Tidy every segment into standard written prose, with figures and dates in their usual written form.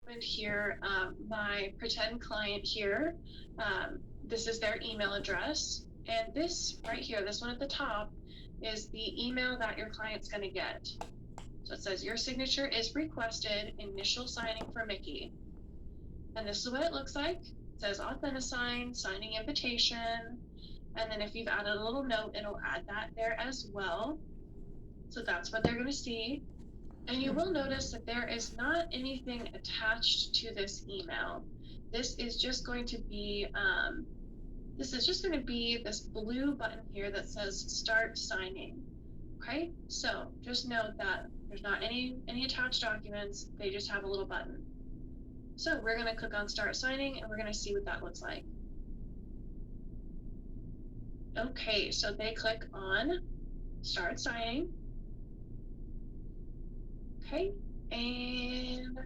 opened here my pretend client here. This is their email address. And this right here, this one at the top, is the email that your client's going to get. So it says your signature is requested, initial signing for Mickey. And this is what it looks like. It says Authentisign, signing invitation. And then if you've added a little note, it'll add that there as well. So that's what they're going to see. And you will notice that there is not anything attached to this email. This is just going to be this blue button here that says start signing. Okay, so just note that there's not any attached documents, they just have a little button. So we're going to click on start signing and we're going to see what that looks like. Okay, so they click on start signing. Okay, and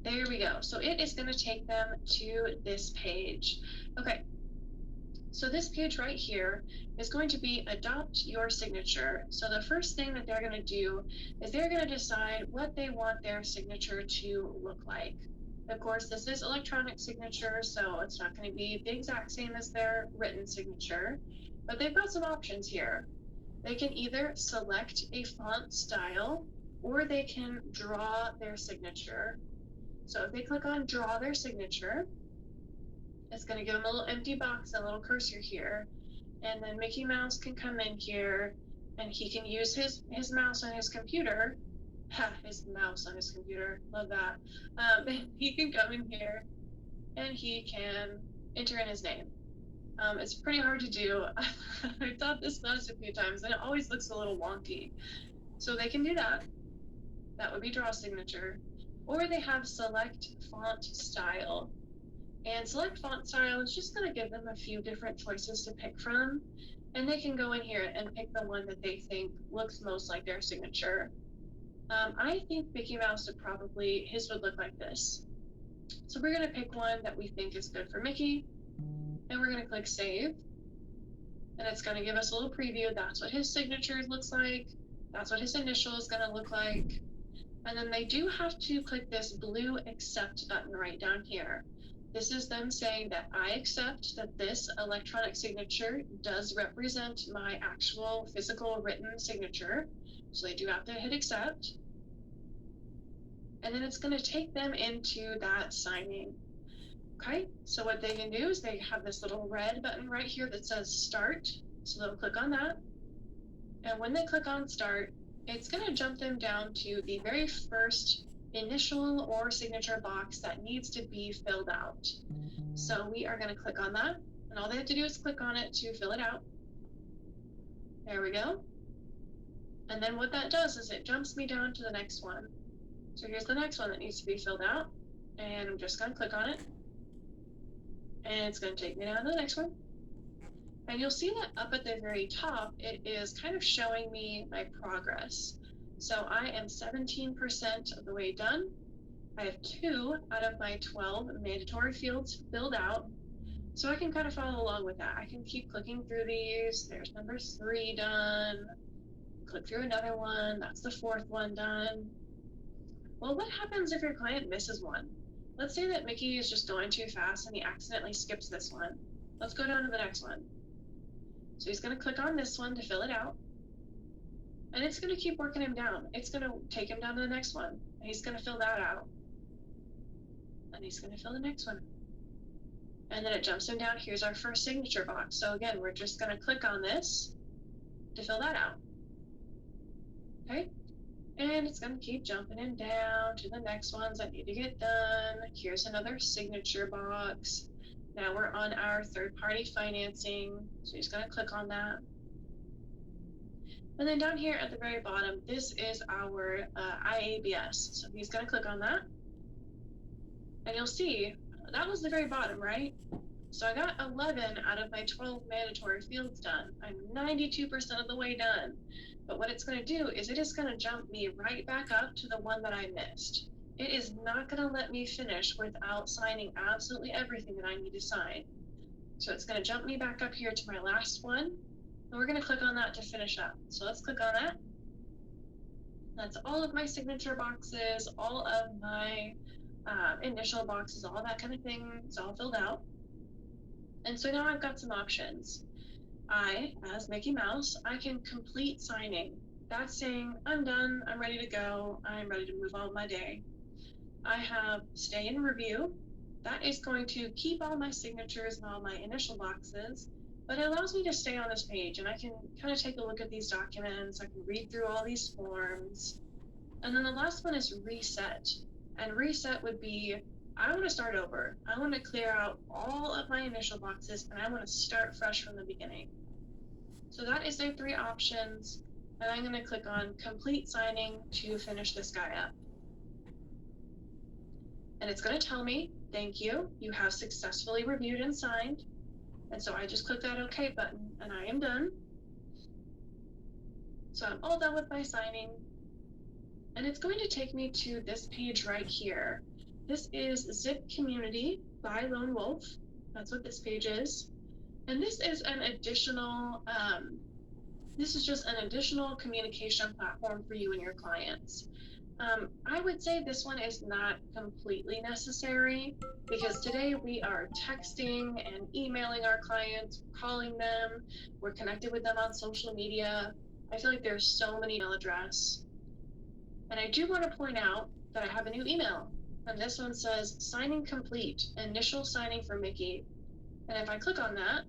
there we go. So it is going to take them to this page. Okay, so this page right here is going to be adopt your signature. So the first thing that they're going to do is they're going to decide what they want their signature to look like. Of course, this is electronic signature, so it's not going to be the exact same as their written signature, but they've got some options here. They can either select a font style or they can draw their signature. So if they click on draw their signature, it's going to give them a little empty box, a little cursor here, and then Mickey Mouse can come in here and he can use his mouse on his computer. His mouse on his computer, love that. He can come in here and he can enter in his name. It's pretty hard to do. I've taught this class a few times and it always looks a little wonky. So they can do that. That would be draw signature. Or they have select font style. And select font style is just going to give them a few different choices to pick from. And they can go in here and pick the one that they think looks most like their signature. I think Mickey Mouse his would look like this. So we're going to pick one that we think is good for Mickey. And we're going to click save. And it's going to give us a little preview. That's what his signature looks like. That's what his initial is going to look like. And then they do have to click this blue accept button right down here. This is them saying that I accept that this electronic signature does represent my actual physical written signature. So they do have to hit accept. And then it's going to take them into that signing. Okay, so what they can do is they have this little red button right here that says start. So they'll click on that. And when they click on start, it's going to jump them down to the very first initial or signature box that needs to be filled out. So we are going to click on that, and all they have to do is click on it to fill it out. There we go. And then what that does is it jumps me down to the next one. So here's the next one that needs to be filled out, and I'm just going to click on it. And it's going to take me down to the next one. And you'll see that up at the very top, it is kind of showing me my progress. So I am 17% of the way done. I have 2 out of my 12 mandatory fields filled out. So I can kind of follow along with that. I can keep clicking through these. There's number 3 done. Click through another one. That's the 4th one done. Well, what happens if your client misses one? Let's say that Mickey is just going too fast and he accidentally skips this one. Let's go down to the next one. So he's going to click on this one to fill it out. And it's going to keep working him down. It's going to take him down to the next one. And he's going to fill that out. And he's going to fill the next one. And then it jumps him down. Here's our first signature box. So again, we're just going to click on this to fill that out. Okay. And it's going to keep jumping him down to the next ones that need to get done. Here's another signature box. Now we're on our third-party financing. So he's going to click on that. And then down here at the very bottom, this is our IABS. So he's going to click on that. And you'll see that was the very bottom, right? So I got 11 out of my 12 mandatory fields done. I'm 92% of the way done. But what it's going to do is it is going to jump me right back up to the one that I missed. It is not going to let me finish without signing absolutely everything that I need to sign. So it's going to jump me back up here to my last one. And we're going to click on that to finish up. So let's click on that. That's all of my signature boxes, all of my initial boxes, all that kind of thing. It's all filled out. And so now I've got some options. I, as Mickey Mouse, I can complete signing. That's saying I'm done, I'm ready to go, I'm ready to move on with my day. I have stay and review. That is going to keep all my signatures and all my initial boxes, but it allows me to stay on this page and I can kind of take a look at these documents. I can read through all these forms. And then the last one is reset. And reset would be, I want to start over. I want to clear out all of my initial boxes and I want to start fresh from the beginning. So that is their three options. And I'm going to click on complete signing to finish this guy up. And it's going to tell me, thank you, you have successfully reviewed and signed. And so I just click that OK button and I am done. So I'm all done with my signing. And it's going to take me to this page right here. This is Zip Community by Lone Wolf. That's what this page is. And this is an additional, this is just an additional communication platform for you and your clients. I would say this one is not completely necessary because today we are texting and emailing our clients, calling them, we're connected with them on social media. I feel like there's so many email addresses. And I do want to point out that I have a new email. And this one says signing complete, initial signing for Mickey. And if I click on that,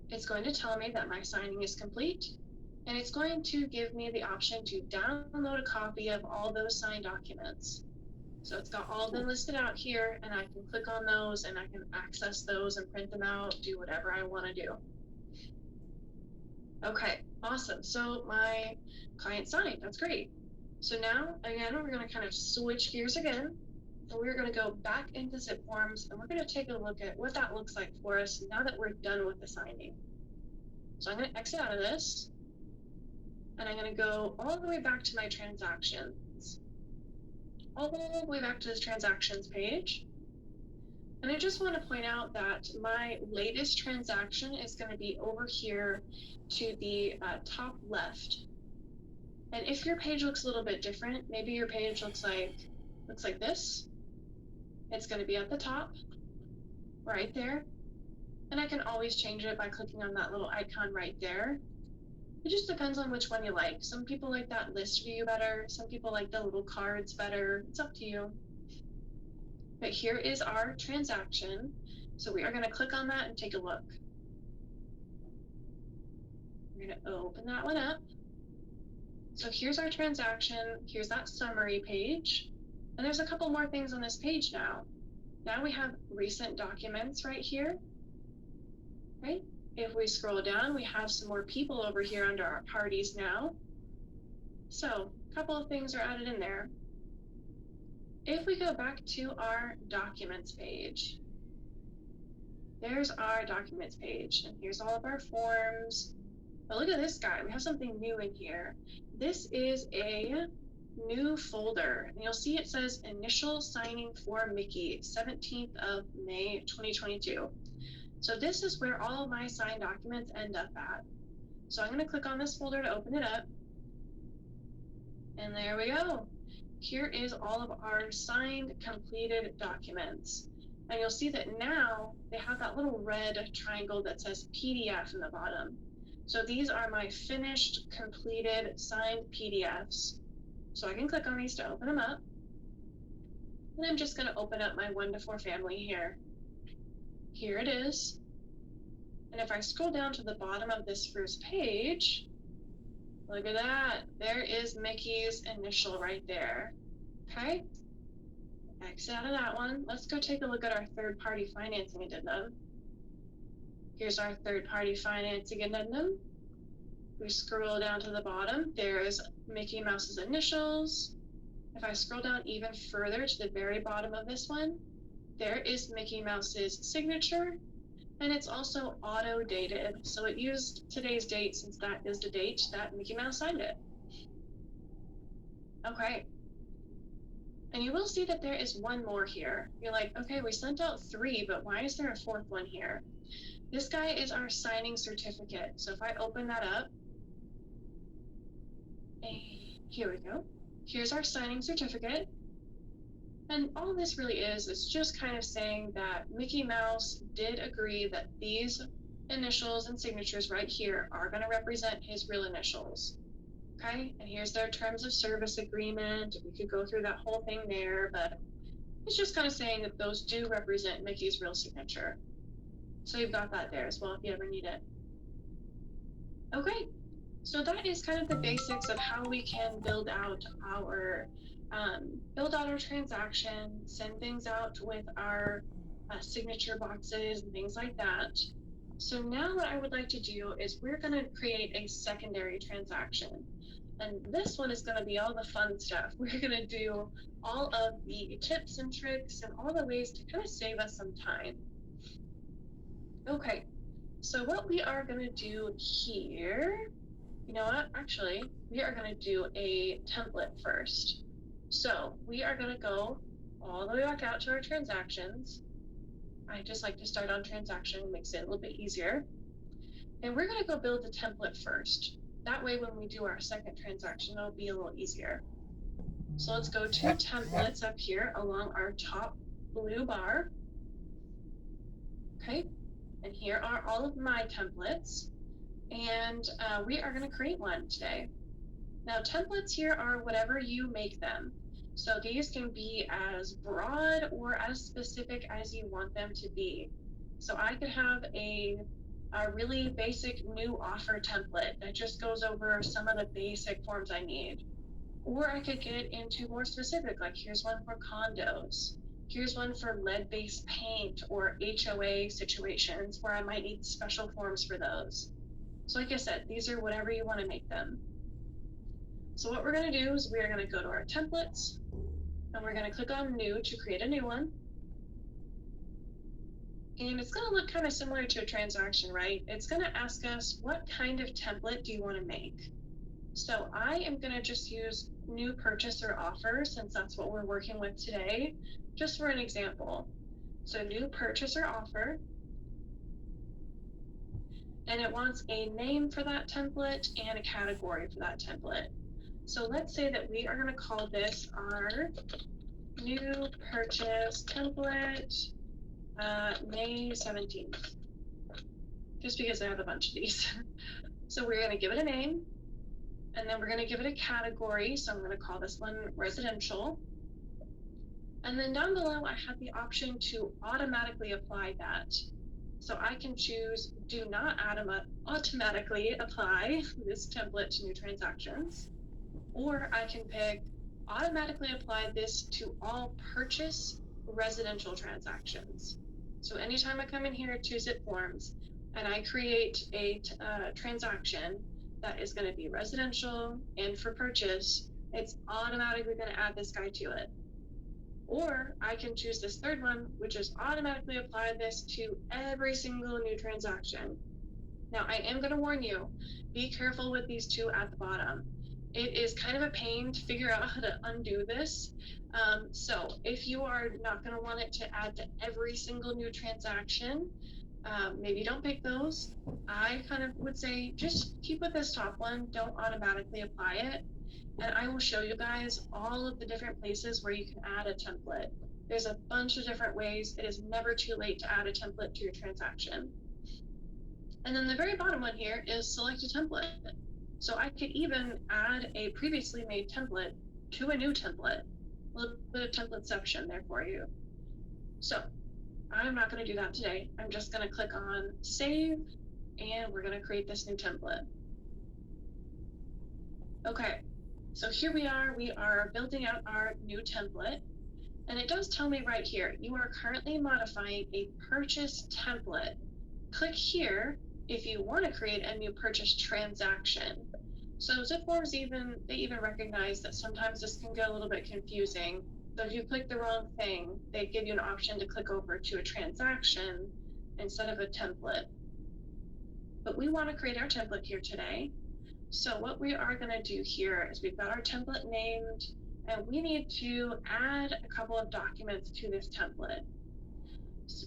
it's going to tell me that my signing is complete. And it's going to give me the option to download a copy of all those signed documents. So it's got all of them listed out here, and I can click on those and I can access those and print them out, do whatever I want to do. Okay, awesome. So my client signed, that's great. So now, again, we're going to kind of switch gears again. And we're going to go back into Zip Forms, and we're going to take a look at what that looks like for us now that we're done with the signing. So I'm going to exit out of this, and I'm going to go all the way back to my transactions. All the way back to this transactions page. And I just want to point out that my latest transaction is going to be over here to the top left. And if your page looks a little bit different, maybe your page looks like this. It's going to be at the top, right there. And I can always change it by clicking on that little icon right there. It just depends on which one you like. Some people like that list view better. Some people like the little cards better. It's up to you. But here is our transaction. So we are going to click on that and take a look. We're going to open that one up. So here's our transaction. Here's that summary page. And there's a couple more things on this page now. Now we have recent documents right here, right? If we scroll down, we have some more people over here under our parties now. So a couple of things are added in there. If we go back to our documents page, there's our documents page, and here's all of our forms. But look at this guy, we have something new in here. This is a new folder, and you'll see it says initial signing for Mickey, 17th of May, 2022. So this is where all of my signed documents end up at. So I'm going to click on this folder to open it up. And there we go. Here is all of our signed, completed documents. And you'll see that now they have that little red triangle that says PDF in the bottom. So these are my finished, completed, signed PDFs. So I can click on these to open them up. And I'm just going to open up my 1 to 4 family here. Here it is. And if I scroll down to the bottom of this first page, look at that. There is Mickey's initial right there. Okay. Exit out of that one. Let's go take a look at our third-party financing addendum. Here's our third-party financing addendum. We scroll down to the bottom. There's Mickey Mouse's initials. If I scroll down even further to the very bottom of this one, there is Mickey Mouse's signature. And it's also auto-dated, so it used today's date since that is the date that Mickey Mouse signed it. Okay. And you will see that there is one more here. You're like, okay, we sent out 3, but why is there a 4th one here? This guy is our signing certificate. So if I open that up, and here we go. Here's our signing certificate. And all this really is just kind of saying that Mickey Mouse did agree that these initials and signatures right here are going to represent his real initials. Okay, and here's their terms of service agreement. We could go through that whole thing there, but it's just kind of saying that those do represent Mickey's real signature. So you've got that there as well if you ever need it. Okay, so that is kind of the basics of how we can build out our transaction, send things out with our signature boxes and things like that. So now what I would like to do is we're going to create a secondary transaction. And this one is going to be all the fun stuff. We're going to do all of the tips and tricks and all the ways to kind of save us some time. Okay, so what we are going to do here, you know what, actually, we are going to do a template first. So we are going to go all the way back out to our transactions. I just like to start on transaction, makes it a little bit easier. And we're going to go build the template first. That way, when we do our second transaction, it'll be a little easier. So let's go to templates up here along our top blue bar. Okay, and here are all of my templates. And we are going to create one today. Now, templates here are whatever you make them. So these can be as broad or as specific as you want them to be. So I could have a really basic new offer template that just goes over some of the basic forms I need. Or I could get into more specific, like here's one for condos. Here's one for lead-based paint or HOA situations where I might need special forms for those. So like I said, these are whatever you want to make them. So what we're going to do is we're going to go to our templates and we're going to click on new to create a new one. And it's going to look kind of similar to a transaction, right? It's going to ask us what kind of template do you want to make? So I am going to just use new purchase or offer since that's what we're working with today, just for an example. So new purchase or offer. And it wants a name for that template and a category for that template. So let's say that we are going to call this our new purchase template May 17th, just because I have a bunch of these. So we're going to give it a name, and then we're going to give it a category. So I'm going to call this one residential. And then down below, I have the option to automatically apply that. So I can choose do not automatically apply this template to new transactions, or I can pick automatically apply this to all purchase residential transactions. So anytime I come in here to Zip Forms and I create a transaction that is going to be residential and for purchase, it's automatically going to add this guy to it. Or I can choose this third one, which is automatically apply this to every single new transaction. Now, I am going to warn you, be careful with these two at the bottom. It is kind of a pain to figure out how to undo this. So if you are not going to want it to add to every single new transaction, maybe don't pick those. I kind of would say just keep with this top one, don't automatically apply it. And I will show you guys all of the different places where you can add a template. There's a bunch of different ways. It is never too late to add a template to your transaction. And then the very bottom one here is select a template. So I could even add a previously made template to a new template. A little bit of templetception there for you. So I'm not going to do that today. I'm just going to click on save and we're going to create this new template. Okay, so here we are building out our new template. And it does tell me right here, you are currently modifying a purchase template. Click here if you want to create a new purchase transaction. So ZipForms they even recognize that sometimes this can get a little bit confusing. So if you click the wrong thing, they give you an option to click over to a transaction instead of a template. But we want to create our template here today. So what we are going to do here is we've got our template named, and we need to add a couple of documents to this template.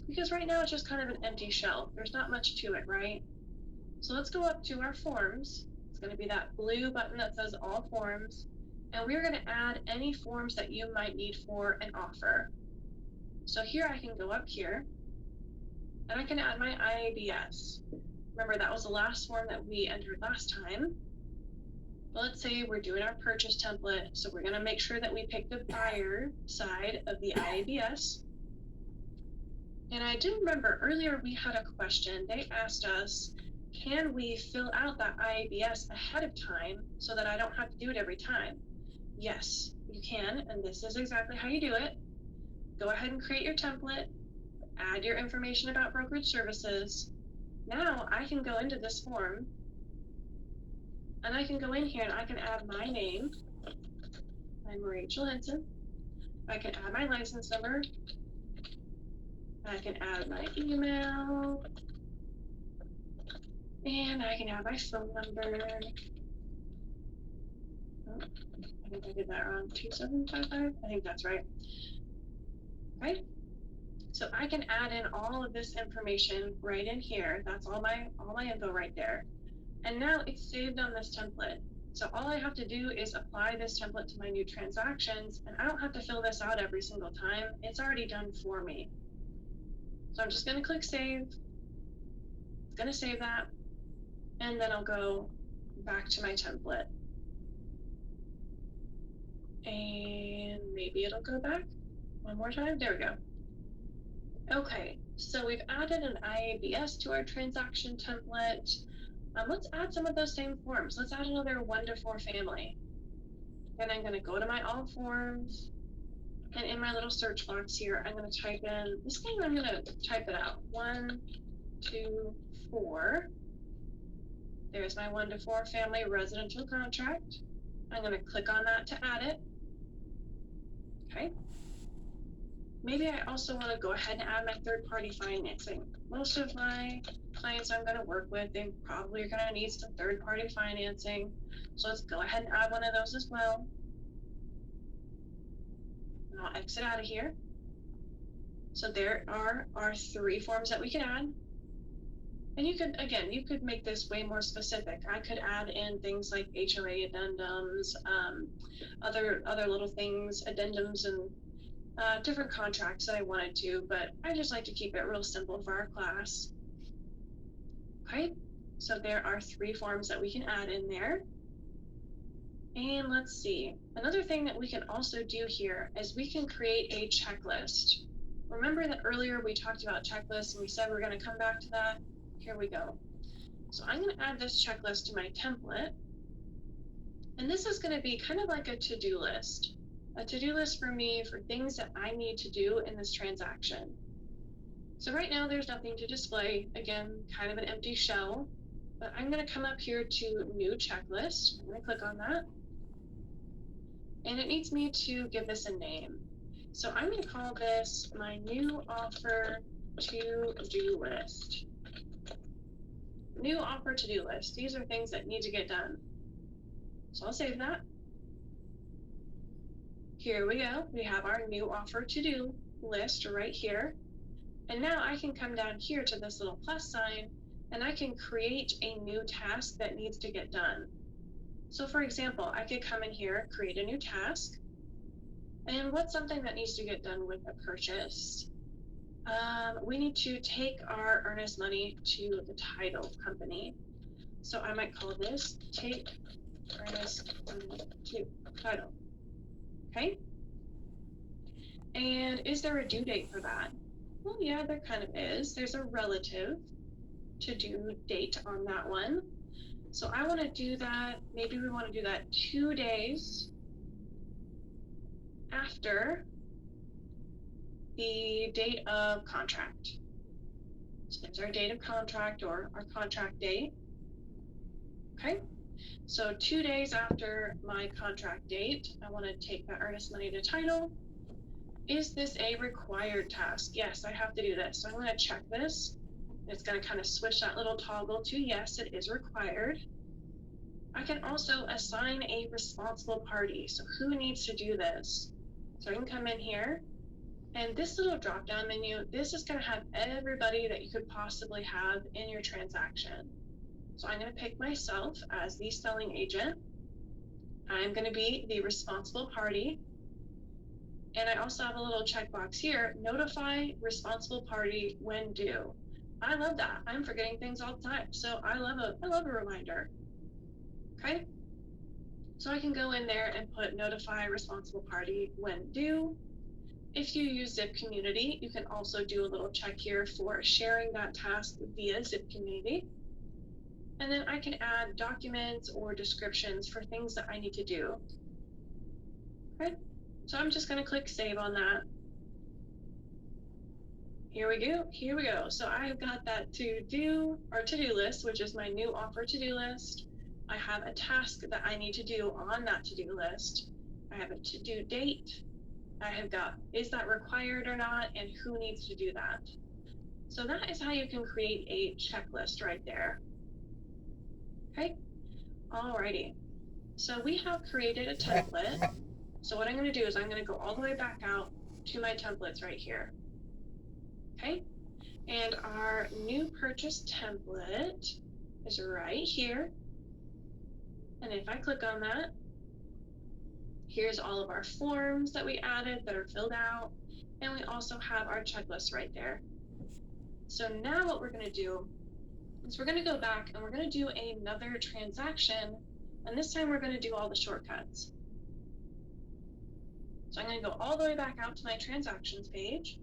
Because right now it's just kind of an empty shell. There's not much to it, right? So let's go up to our forms. It's going to be that blue button that says all forms. and we're going to add any forms that you might need for an offer. So here I can go up here and I can add my IABS. Remember, that was the last form that we entered last time. But let's say we're doing our purchase template, so we're going to make sure that we pick the buyer side of the IABS. And I do remember earlier we had a question. They asked us, can we fill out that IABS ahead of time so that I don't have to do it every time? Yes, you can, and this is exactly how you do it. Go ahead and create your template, add your information about brokerage services. Now I can go into this form and I can go in here and I can add my name. I'm Rachel Henson. I can add my license number. I can add my email. And I can add my phone number. Oh, I think I did that wrong. 2755? I think that's right. Right? So I can add in all of this information right in here. That's all my info right there. And now it's saved on this template. So all I have to do is apply this template to my new transactions, and I don't have to fill this out every single time. It's already done for me. So I'm just going to click save. It's going to save that. And then I'll go back to my template. And maybe it'll go back one more time. There we go. Okay, so we've added an IABS to our transaction template. Let's add some of those same forms. Let's add another 1 to 4 family. And I'm going to go to my all forms. And in my little search box here, I'm going to type in, this time I'm going to type it out. 1, 2, 4. There's my 1 to 4 family residential contract. I'm going to click on that to add it. Okay. Maybe I also want to go ahead and add my third-party financing. Most of my clients I'm going to work with, they probably are going to need some third-party financing. So let's go ahead and add one of those as well. And I'll exit out of here. So there are our 3 forms that we can add. And you could, again, you could make this way more specific. I could add in things like HOA addendums, other little things, addendums, and different contracts that I wanted to, but I just like to keep it real simple for our class. Okay, so there are 3 forms that we can add in there. And let's see, another thing that we can also do here is we can create a checklist. Remember that earlier we talked about checklists and we said we're going to come back to that? Here we go. So I'm going to add this checklist to my template. And this is going to be kind of like a to-do list. A to-do list for me for things that I need to do in this transaction. So right now there's nothing to display. Again, kind of an empty shell. But I'm going to come up here to New Checklist. I'm going to click on that. And it needs me to give this a name. So I'm going to call this my new offer to-do list. New offer to-do list. These are things that need to get done. So I'll save that. Here we go. We have our new offer to-do list right here. And now I can come down here to this little plus sign and I can create a new task that needs to get done. So for example, I could come in here, create a new task. And what's something that needs to get done with a purchase? We need to take our earnest money to the title company. So I might call this take earnest money to title. Okay. And is there a due date for that? Well, yeah, there kind of is. There's a relative to due date on that one. So I want to do that. Maybe we want to do that 2 days after the date of contract. So there's our date of contract or our contract date. Okay. So 2 days after my contract date, I want to take that earnest money to title. Is this a required task? Yes, I have to do this. So I'm going to check this. It's going to kind of switch that little toggle to yes, it is required. I can also assign a responsible party. So who needs to do this? So I can come in here and this little drop down menu, this is going to have everybody that you could possibly have in your transaction. So I'm going to pick myself as the selling agent. I'm going to be the responsible party. And I also have a little checkbox here, notify responsible party when due. I love that. I'm forgetting things all the time. So I love a reminder. Okay. So I can go in there and put notify responsible party when due. If you use Zip Community, you can also do a little check here for sharing that task via Zip Community. And then I can add documents or descriptions for things that I need to do. Okay, so I'm just going to click save on that. Here we go. So I've got that to-do list, which is my new offer to-do list. I have a task that I need to do on that to-do list. I have a to-do date. I have got, is that required or not, and who needs to do that? So that is how you can create a checklist right there. Okay, alrighty. So we have created a template. So what I'm going to do is I'm going to go all the way back out to my templates right here. Okay, and our new purchase template is right here. And if I click on that, here's all of our forms that we added that are filled out. And we also have our checklist right there. So now what we're going to do is we're going to go back and we're going to do another transaction. And this time we're going to do all the shortcuts. So I'm going to go all the way back out to my transactions page.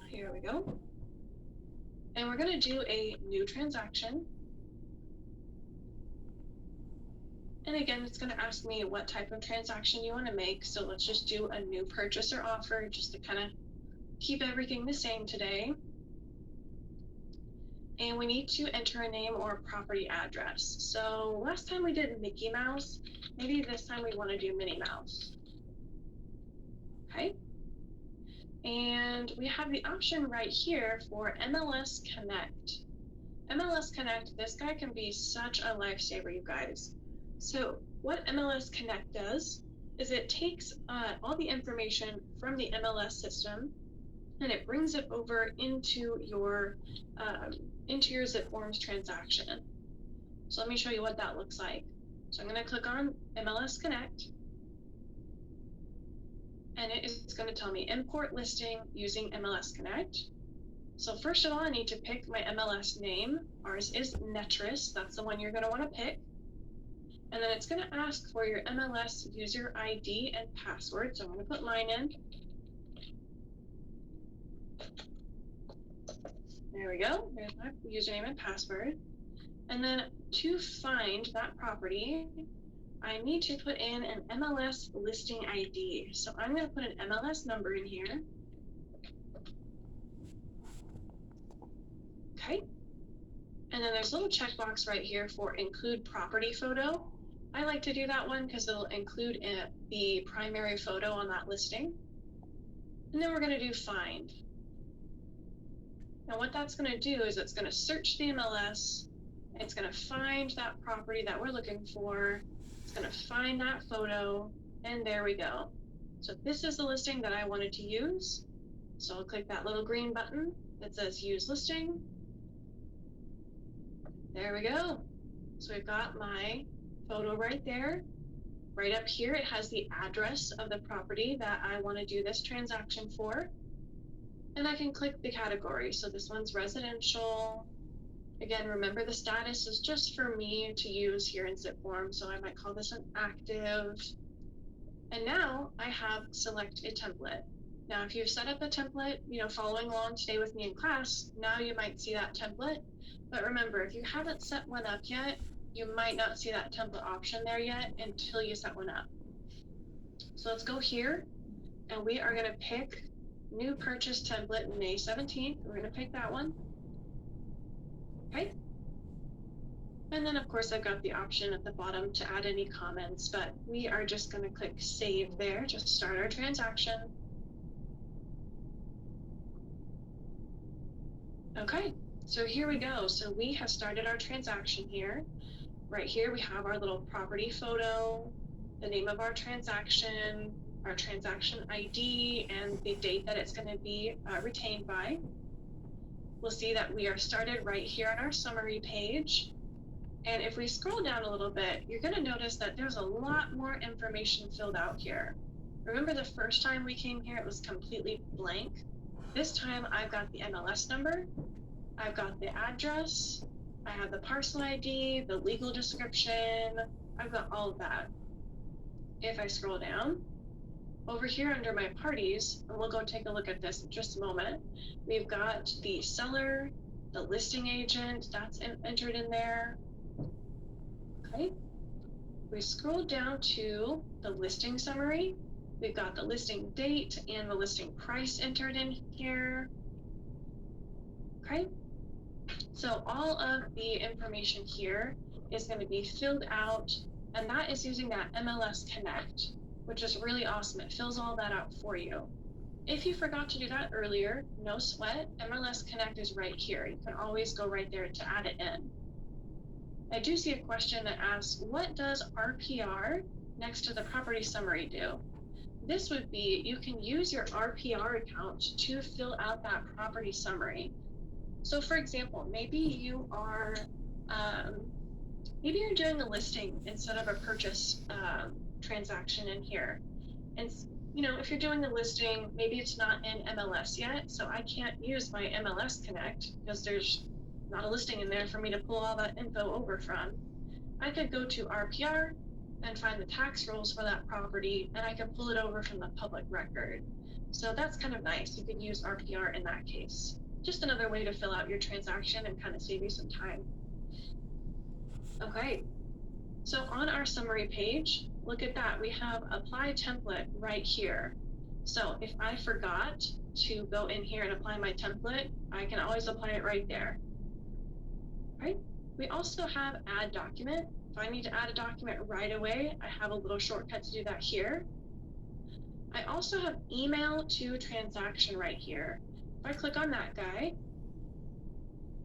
Here we go. And we're going to do a new transaction. And again, it's going to ask me what type of transaction you want to make. So let's just do a new purchase or offer just to kind of keep everything the same today. And we need to enter a name or a property address. So last time we did Mickey Mouse, maybe this time we want to do Minnie Mouse. Okay. And we have the option right here for MLS Connect. MLS Connect, this guy can be such a lifesaver, you guys. So what MLS Connect does is it takes all the information from the MLS system and it brings it over into your ZipForms transaction. So let me show you what that looks like. So I'm going to click on MLS Connect. And it is going to tell me import listing using MLS Connect. So first of all, I need to pick my MLS name. Ours is Netris. That's the one you're going to want to pick. And then it's going to ask for your MLS user ID and password. So I'm going to put mine in. There we go. There's my username and password. And then to find that property, I need to put in an MLS listing ID. So I'm going to put an MLS number in here. Okay. And then there's a little checkbox right here for include property photo. I like to do that one because it'll include the primary photo on that listing. And then we're going to do find. Now what that's going to do is it's going to search the MLS. It's going to find that property that we're looking for. It's going to find that photo. And there we go. So this is the listing that I wanted to use. So I'll click that little green button that says use listing. There we go. So we've got my photo right there. Right up here, it has the address of the property that I want to do this transaction for. And I can click the category. So this one's residential. Again, remember the status is just for me to use here in ZipForms. So I might call this an active. And now I have select a template. Now, if you've set up a template, following along today with me in class, now you might see that template. But remember, if you haven't set one up yet, you might not see that template option there yet until you set one up. So let's go here and we are going to pick new purchase template May 17th. We're going to pick that one. Okay. And then of course I've got the option at the bottom to add any comments, but we are just going to click save there to start our transaction. Okay, so here we go. So we have started our transaction here. Right here we have our little property photo, the name of our transaction ID, and the date that it's going to be retained by. We'll see that we are started right here on our summary page. And if we scroll down a little bit, you're going to notice that there's a lot more information filled out here. Remember the first time we came here, it was completely blank. This time I've got the MLS number, I've got the address, I have the parcel ID, the legal description, I've got all of that. If I scroll down, over here under my parties, and we'll go take a look at this in just a moment, we've got the seller, the listing agent, that's entered in there. Okay. We scroll down to the listing summary. We've got the listing date and the listing price entered in here. Okay. So all of the information here is going to be filled out, and that is using that MLS Connect, which is really awesome. It fills all that out for you. If you forgot to do that earlier, no sweat. MLS Connect is right here. You can always go right there to add it in. I do see a question that asks, what does RPR next to the property summary do? This would be, you can use your RPR account to fill out that property summary. So for example, maybe you're doing a listing instead of a purchase transaction in here. And if you're doing a listing, maybe it's not in MLS yet, so I can't use my MLS Connect because there's not a listing in there for me to pull all that info over from. I could go to RPR and find the tax rolls for that property, and I can pull it over from the public record. So that's kind of nice. You could use RPR in that case. Just another way to fill out your transaction and kind of save you some time. Okay, so on our summary page, look at that. We have apply template right here. So if I forgot to go in here and apply my template, I can always apply it right there. Right? We also have add document. If I need to add a document right away, I have a little shortcut to do that here. I also have email to transaction right here. If I click on that guy,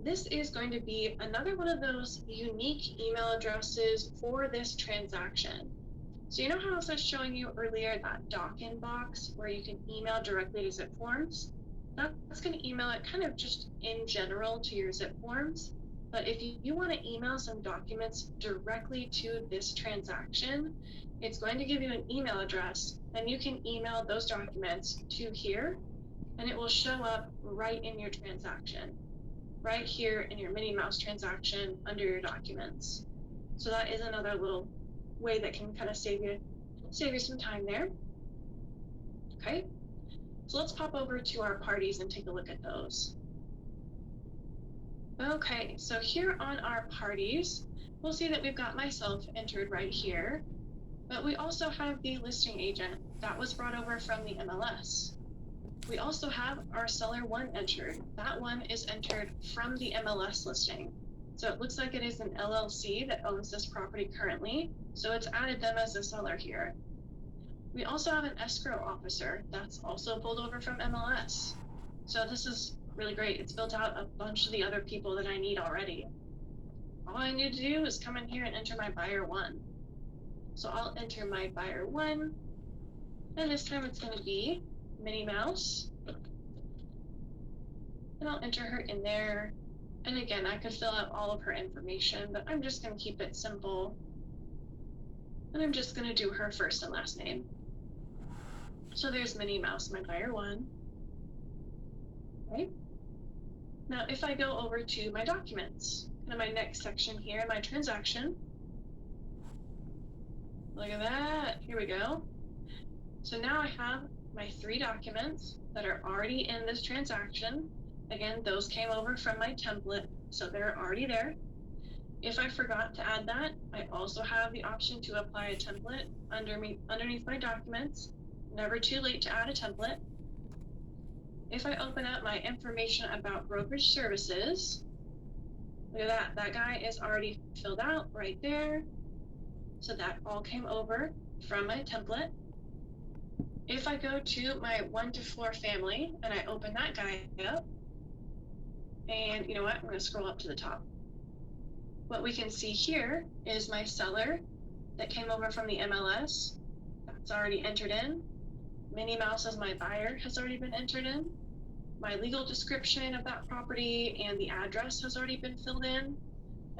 this is going to be another one of those unique email addresses for this transaction. So you know how I was showing you earlier that doc-in box where you can email directly to Zip Forms? That's going to email it kind of just in general to your Zip Forms. But if you want to email some documents directly to this transaction, it's going to give you an email address, and you can email those documents to here, and it will show up right in your transaction, right here in your Minnie Mouse transaction under your documents. So that is another little way that can kind of save you some time there. Okay, so let's pop over to our parties and take a look at those. Okay, so here on our parties, we'll see that we've got myself entered right here, but we also have the listing agent that was brought over from the MLS. We also have our seller one entered. That one is entered from the MLS listing. So it looks like it is an LLC that owns this property currently, so it's added them as a seller here. We also have an escrow officer that's also pulled over from MLS. So this is really great. It's built out a bunch of the other people that I need already. All I need to do is come in here and enter my buyer one. So I'll enter my buyer one, and this time it's going to be Minnie Mouse. And I'll enter her in there. And again, I could fill out all of her information, but I'm just going to keep it simple. And I'm just going to do her first and last name. So there's Minnie Mouse, my buyer one. Right? Now, if I go over to my documents, kind of my next section here, my transaction. Look at that. Here we go. So now I have my 3 documents that are already in this transaction. Again, those came over from my template, so they're already there. If I forgot to add that, I also have the option to apply a template underneath my documents. Never too late to add a template. If I open up my information about brokerage services, look at that. That guy is already filled out right there. So that all came over from my template. If I go to my 1 to 4 family and I open that guy up, and you know what, I'm going to scroll up to the top. What we can see here is my seller that came over from the MLS. That's already entered in. Minnie Mouse as my buyer has already been entered in. My legal description of that property and the address has already been filled in.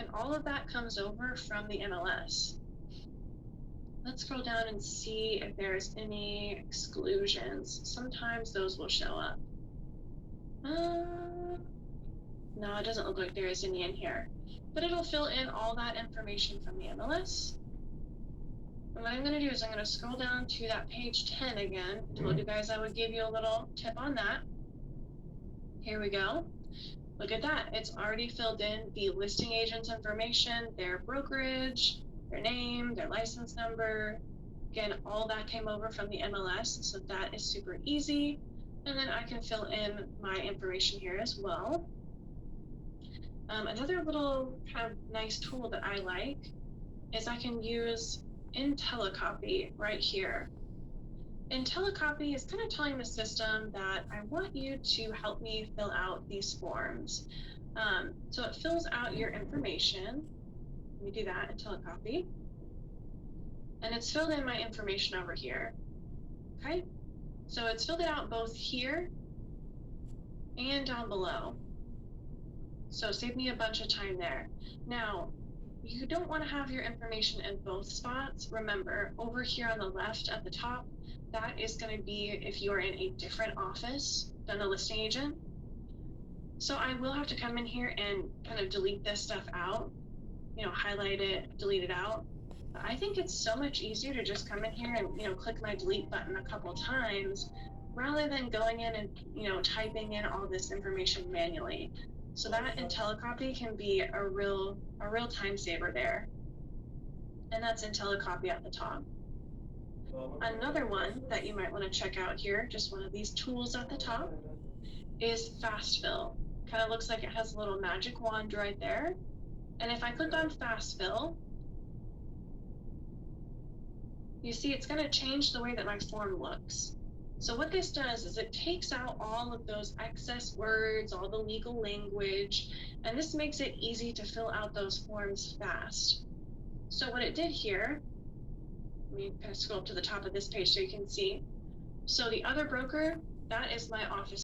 And all of that comes over from the MLS. Let's scroll down and see if there's any exclusions. Sometimes those will show up. No, it doesn't look like there is any in here, but it'll fill in all that information from the MLS. And what I'm going to do is I'm going to scroll down to that page 10 again. I told you guys I would give you a little tip on that. Here we go. Look at that. It's already filled in the listing agent's information, their brokerage, their name, their license number. Again, all that came over from the MLS, so that is super easy. And then I can fill in my information here as well. Another little kind of nice tool that I like is I can use IntelliCopy right here. IntelliCopy is kind of telling the system that I want you to help me fill out these forms. So it fills out your information. Let me do that, IntelliCopy. And it's filled in my information over here. Okay, so it's filled it out both here and down below. So save me a bunch of time there. Now, you don't want to have your information in both spots. Remember, over here on the left at the top, that is going to be if you're in a different office than a listing agent. So I will have to come in here and kind of delete this stuff out, highlight it, delete it out. But I think it's so much easier to just come in here and, click my delete button a couple times rather than going in and, typing in all this information manually. So that IntelliCopy can be a real time saver there. And that's IntelliCopy at the top. Another one that you might want to check out here, just one of these tools at the top, is FastFill. Kind of looks like it has a little magic wand right there. And if I click on FastFill, you see it's going to change the way that my form looks. So what this does is it takes out all of those excess words, all the legal language, and this makes it easy to fill out those forms fast. So what it did here, let me kind of scroll up to the top of this page so you can see. So the other broker, that is my office